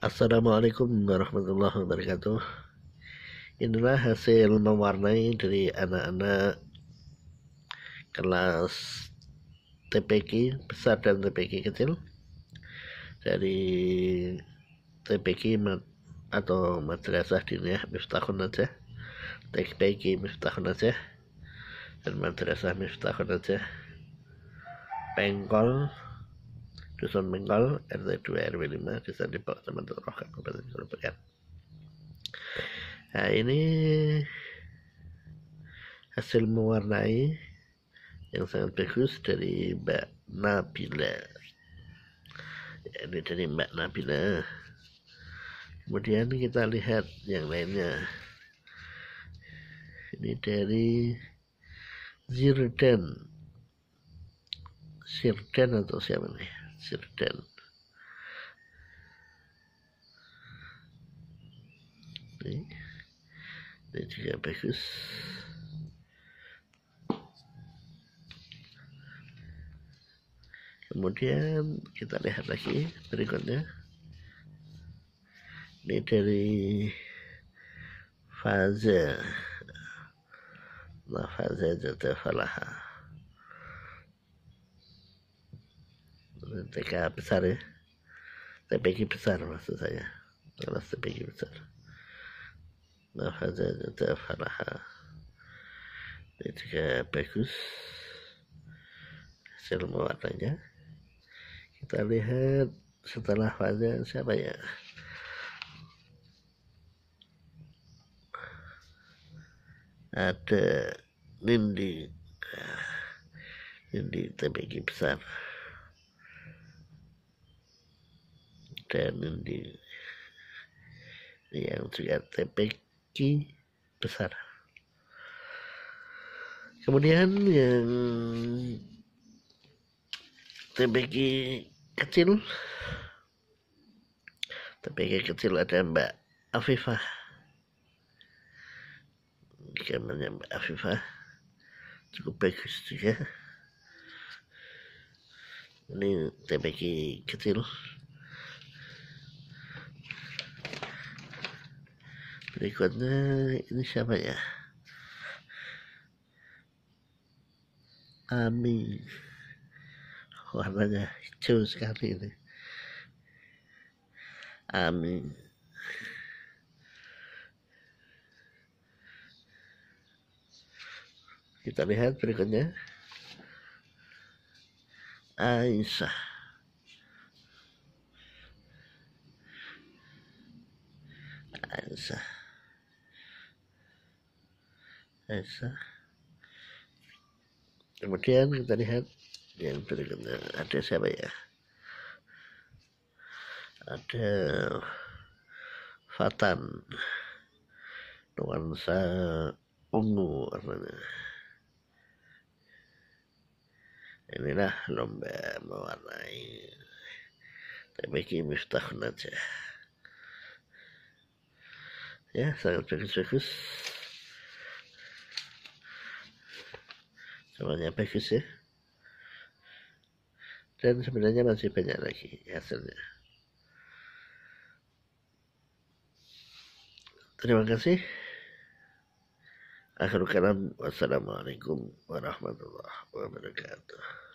Assalamualaikum warahmatullahi wabarakatuh. Inilah hasil mewarnai dari anak-anak kelas TPQ besar dan TPQ kecil dari TPQ atau Madrasah Diniyah Miftahun Najah, TPQ Miftahun Najah, dan Madrasah Miftahun Najah Pengkol, dusun Pengkol, RT 2 RW 5, desa Depok kec Toroh kab Grobogan. Nah, ini hasil mewarnai yang sangat bagus dari Mbak Nabila. Ya, ini dari Mbak Nabila. Kemudian kita lihat yang lainnya. Ini dari Sirdan atau siapa nih? Sirdan. Ini juga bagus. Kemudian kita lihat lagi berikutnya. Ini dari Faza. Jatuh falaha. TK besar ya. TPQ besar maksud saya. Kelas TPQ besar. Faza jatuh falaha. Ini juga bagus hasil mewarnanya. Kita lihat setelah Faza siapa ya? Ada Nindi TPQ besar dan Nindi yang juga TPQ besar. Kemudian yang TPQ kecil ada Mbak Afifah. Gambarnya Mbak Afifah cukup bagus juga. Ini TPQ kecil. Berikutnya ini siapa ya? Ami. Warnanya hijau sekali ini. Ami. Kita lihat berikutnya. Aisyah. Kemudian kita lihat yang berikutnya. Ada siapa ya? Ada Fatan, nuansa ungu warnanya. Inilah lomba mewarnai TPQ Miftahun Najah. Ya, sangat bagus. Semuanya bagus ya. Dan sebenarnya masih banyak lagi hasilnya. Terima kasih. Akhirul kalam. Wassalamualaikum warahmatullahi wabarakatuh.